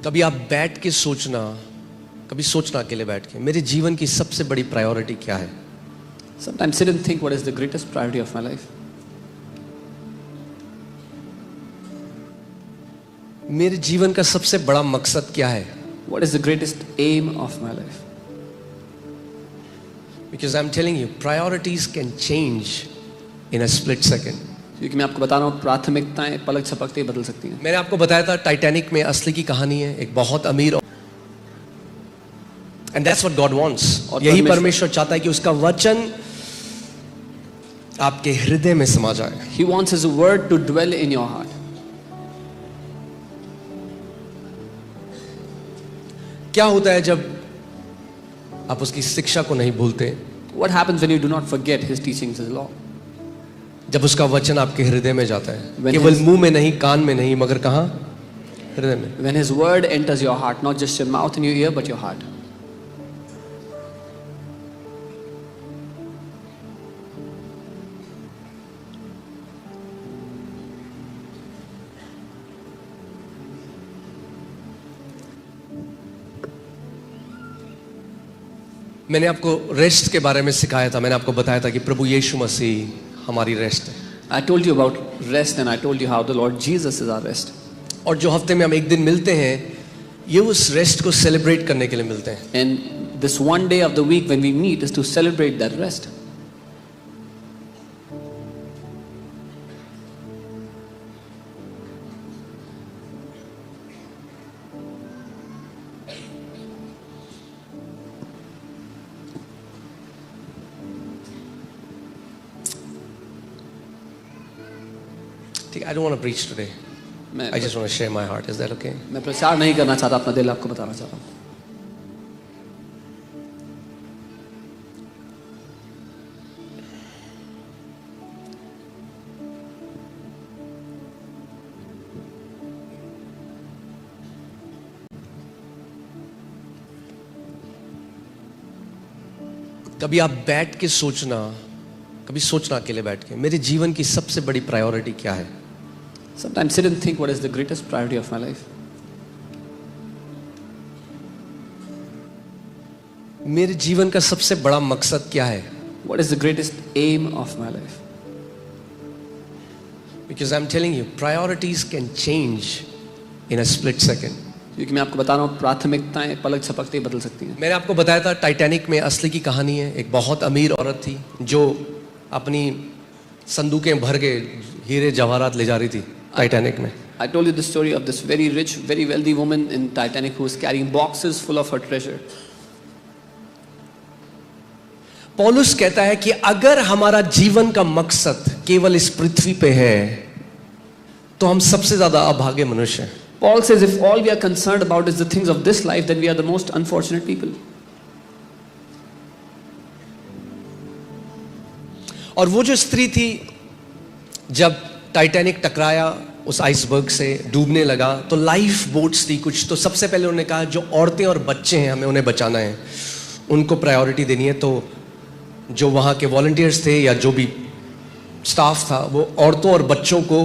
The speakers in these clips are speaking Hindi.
कभी आप बैठ के सोचना, कभी सोचना अकेले बैठ के, मेरे जीवन की सबसे बड़ी प्रायोरिटी क्या है? Sometimes sit and think, what is the greatest priority of my life? मेरे जीवन का सबसे बड़ा मकसद क्या है? What is the greatest aim of my life? Because I'm telling you, priorities can change in a split second. क्योंकि मैं आपको बता रहा हूँ, प्राथमिकताएं पलक झपकते ही बदल सकती हैं। मैंने आपको बताया था टाइटैनिक में असली की कहानी है, एक बहुत अमीर, and that's what God wants. यही परमेश्वर चाहता है कि उसका वचन आपके हृदय में समा जाए. He wants His word to dwell in your heart. क्या होता है जब आप उसकी शिक्षा को नहीं भूलते? What happens when you do not forget His teachings, His law? जब उसका वचन आपके हृदय में जाता है, केवल मुंह में नहीं, कान में नहीं, मगर कहाँ? हृदय में. When His word enters your heart, not just your mouth and your ear, but your heart. मैंने आपको रेस्ट के बारे में सिखाया था. मैंने आपको बताया था कि प्रभु यीशु मसीह हमारी रेस्ट है. I told you about rest and I told you how the Lord Jesus is our rest. और जो हफ्ते में हम एक दिन मिलते हैं, ये उस रेस्ट को सेलिब्रेट करने के लिए मिलते हैं. And this one day of the week when we meet is to celebrate that rest. I don't want to preach today. I just want to share my heart. Is that okay? मैं प्रचार नहीं करना चाहता, अपना दिल आपको बताना चाहता हूँ. कभी आप बैठ के सोचना, कभी सोचना अकेले बैठ के, मेरे जीवन की सबसे बड़ी प्रायोरिटी क्या है? Sometimes sit and think, what is the greatest priority of my life? मेरे जीवन का सबसे बड़ा मकसद क्या है? What is the greatest aim of my life? Because I'm telling you, priorities can change in a split second. क्योंकि मैं आपको बता रहा हूँ, प्राथमिकताएं पलक झपकते ही बदल सकती हैं. मैंने आपको बताया था टाइटैनिक में असली की कहानी है. एक बहुत अमीर औरत थी जो अपनी संदूकें भर के हीरे जवाहरात ले जा रही थी टाइटैनिक में. I told you the story of this very rich, very wealthy woman in Titanic who was carrying boxes full of her treasure. पौलुस कहता है कि अगर हमारा जीवन का मकसद केवल इस पृथ्वी पे है, तो हम सबसे ज्यादा अभागे मनुष्य हैं. Paul says if all we are concerned about is the things of this life, then we are the most unfortunate people. और वो जो स्त्री थी, जब टाइटैनिक टकराया, उस आइसबर्ग से डूबने लगा, तो लाइफ बोट्स थी कुछ. तो सबसे पहले उन्होंने कहा जो औरतें और बच्चे हैं, हमें उन्हें बचाना है, उनको प्रायोरिटी देनी है. तो जो वहाँ के वॉलंटियर्स थे या जो भी स्टाफ था, वो औरतों और बच्चों को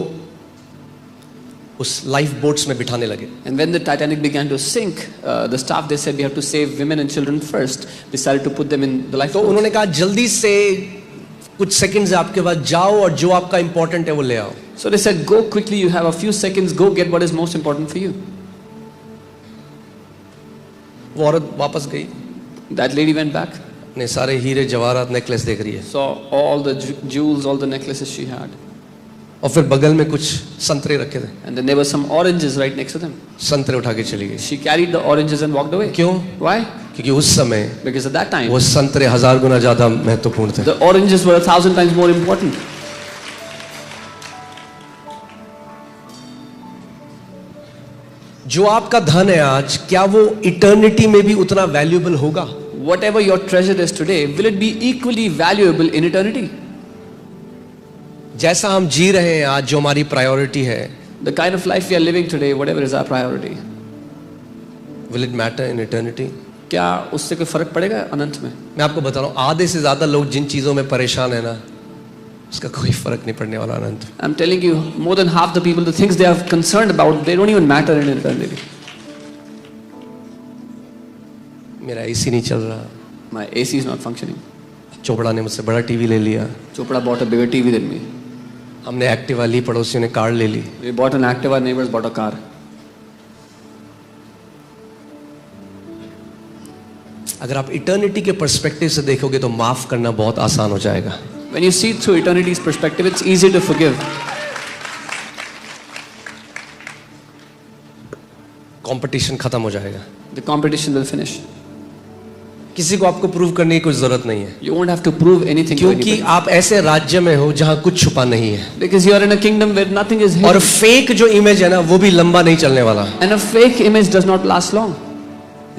उस लाइफ बोट्स में बिठाने लगे. And when the Titanic began to sink, the staff, they said we have to save women and children first. Decided to put them in the life boats. तो उन्होंने कहा जल्दी से कुछ सेकंड्स आपके पास, जाओ और जो आपका इंपॉर्टेंट है वो ले आओ. So they said, go quickly, you have a few seconds, go get what is most important for you. वो औरत वापस गई. That lady went back. ने सारे हीरे जवाहरात नेकलेस देख रही है. Saw all the jewels, all the necklaces she had. और फिर बगल में कुछ संतरे रखे थे. And then there were some oranges right next to them. संतरे उठा के चली गई. She carried the oranges and walked away. क्यों? Why? क्योंकि उस समय, because at that time, वो संतरे 1000 गुना ज्यादा महत्वपूर्ण थे. The oranges were 1000 times more important. जो आपका धन है आज, क्या वो इटर्निटी में भी उतना वैल्यूएबल होगा? Whatever your treasure is today, will it be equally valuable in eternity? जैसा हम जी रहे हैं आज, जो हमारी प्रायोरिटी है, the kind of life we are living today, whatever is our priority, will it matter in eternity? क्या उससे कोई फर्क पड़ेगा अनंत में? मैं आपको बता रहा हूँ, आधे से ज्यादा लोग जिन चीजों में परेशान है ना, उसका कोई फर्क नहीं पड़ने वाला अनंत. I'm telling you, more than half the people, the things they are concerned about, they don't even matter in eternity. मेरा एसी नहीं चल रहा, My AC is not functioning. Chopra ने मुझसे बड़ा टीवी ले लिया, Chopra bought a bigger TV than me. हमने एक्टिवा ली, पड़ोसियों ने कार ले ली. We bought an Activa, neighbors bought a car. अगर आप इटर्निटी के पर्सपेक्टिव से देखोगे तो माफ करना बहुत आसान हो जाएगा. When you see it through eternity's perspective, it's easy to forgive. Competition खत्म हो जाएगा. The competition will finish. किसी को आपको प्रूव करने की कोई जरूरत नहीं है, You won't have to prove anything to क्योंकि anybody. आप ऐसे राज्य में हो जहां कुछ छुपा नहीं है. Because you are in a kingdom where nothing is और hidden. फेक जो इमेज है ना वो भी लंबा नहीं चलने वाला. And a fake image does not last long.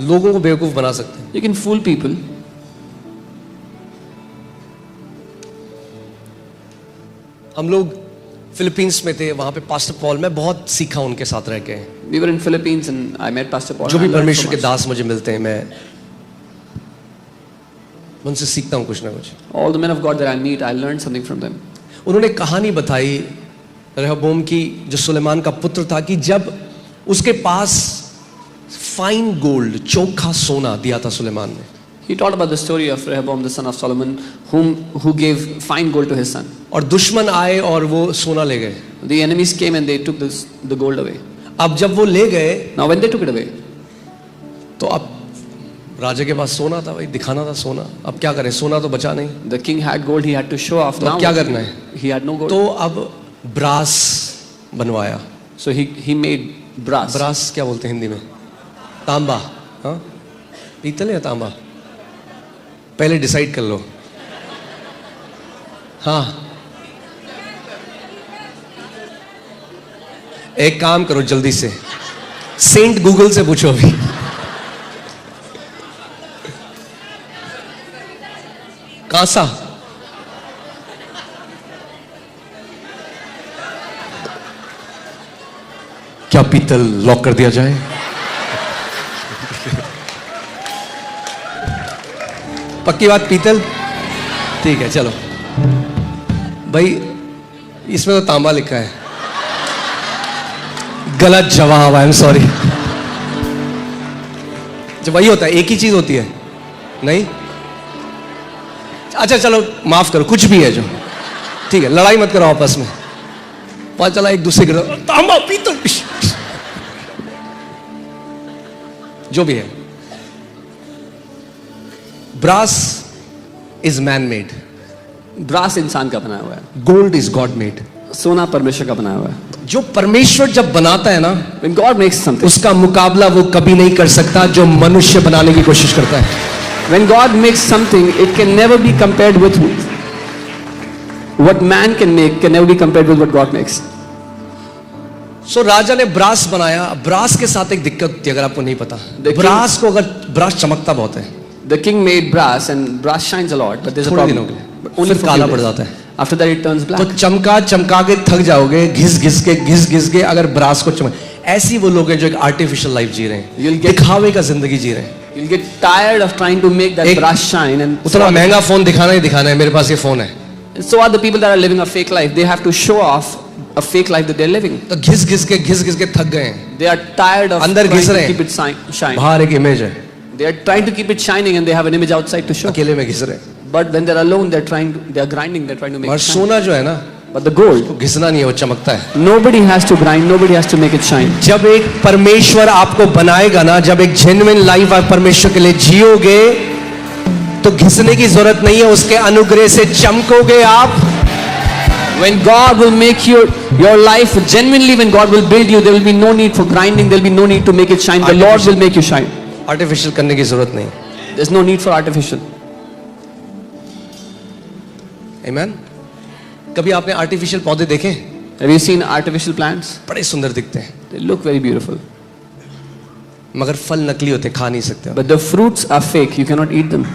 लोगों को बेवकूफ बना सकते हैं. You can fool people. हम लोग फिलीपींस में थे, वहां पे पास्टर पॉल, मैं बहुत सीखा उनके साथ रह के. We were in Philippines and I met Pastor Paul. जो भी I learned so परमेश्वर के much. दास मुझे मिलते हैं, मैं उनसे सीखता हूँ कुछ ना कुछ. All the men of God that I meet, I learned something from them. उन्होंने कहानी बताई रहबोम की, जो सुलेमान का पुत्र था, कि जब उसके पास फाइन गोल्ड, चोखा सोना दिया था सुलेमान ने, He taught about the story of Rehoboam, the son of Solomon, who gave fine gold to his son. और दुश्मन आए और वो सोना ले गए. The enemies came and they took the gold away. अब जब वो ले गए Now when they took it away, तो अब राजा के पास सोना था, भाई दिखाना था सोना. अब क्या करें, सोना तो बचा नहीं. the king had gold, he had to show off. तो अब क्या करना है? He had no gold. तो अब ब्रास बनवाया. So he made brass. Brass क्या बोलते हैं हिंदी में? तांबा. हाँ, पीतल या तांबा? पहले डिसाइड कर लो. हाँ, एक काम करो जल्दी से, सेंट गूगल से पूछो अभी. कांसा. क्या पीतल लॉक कर दिया जाए? पक्की बात, पीतल. ठीक है, चलो भाई, इसमें तो तांबा लिखा है. गलत जवाब. I am sorry. जब वही होता है, एक ही चीज होती है. नहीं, अच्छा चलो माफ करो, कुछ भी है जो, ठीक है, लड़ाई मत करो आपस में. पता चला एक दूसरे के तांबा पीतल जो भी है. Brass is man made, Brass इंसान का बनाया हुआ है. Gold is God made. सोना परमेश्वर का बनाया हुआ है. जो परमेश्वर जब बनाता है ना, When God makes something, उसका मुकाबला वो कभी नहीं कर सकता जो मनुष्य बनाने की कोशिश करता है. when God makes something, it can never be compared with what man can make. Can never be compared with what God makes. सो राजा ने ब्रास बनाया. ब्रास के साथ एक दिक्कत थी, अगर आपको नहीं पता. देखिए- ब्रास को, अगर ब्रास चमकता बहुत है, The king made brass and brass shines a lot, but there's a थोड़े problem. दिनों के लिए, But only फिर for काला few पड़ days. जाता है. After that it turns black. तो चमका के थक जाओगे, घिस घिस के अगर ब्रास को चमक. ऐसी वो लोग हैं जो एक आर्टिफिशियल लाइफ जी रहे हैं, You'll get- दिखावे का जिंदगी जी रहे हैं. You'll get tired of trying to make that एक- brass shine, and उतना महंगा फोन दिखाना ही दिखाना है, मेरे पास ये फोन है. so are the people that are living a fake life. They have to show off a fake life that they're living. तो घिस घिस के थक गए हैं. They are tired of अंदर trying घिस to रहे हैं. keep it shine. बाहर एक इमेज है, They are trying to keep it shining, and they have an image outside to show. अकेले में घिस रहे हैं. But when they're alone, they are grinding. They're trying to make और it shine. सोना जो है ना, But the gold, वो घिसना नहीं है, वो चमकता है. nobody has to grind. Nobody has to make it shine. जब एक परमेश्वर आपको बनाएगा ना, जब एक जेन्युइन लाइफ आप परमेश्वर के लिए जियोगे, तो घिसने की जरूरत नहीं है, उसके अनुग्रह से चमकोगे आप. When God will make your life genuinely, when God will build you, there will be no need for grinding. There will be no need to make it shine. The Lord will make you shine. Artificial करने की जरूरत नहीं. There's no need for artificial. आमीन. कभी आपने आर्टिफिशियल पौधे देखे? Have you seen artificial plants? बड़े सुंदर दिखते हैं, They look very beautiful. मगर फल नकली होते हैं, खा नहीं सकते. But the fruits are fake. You cannot eat them.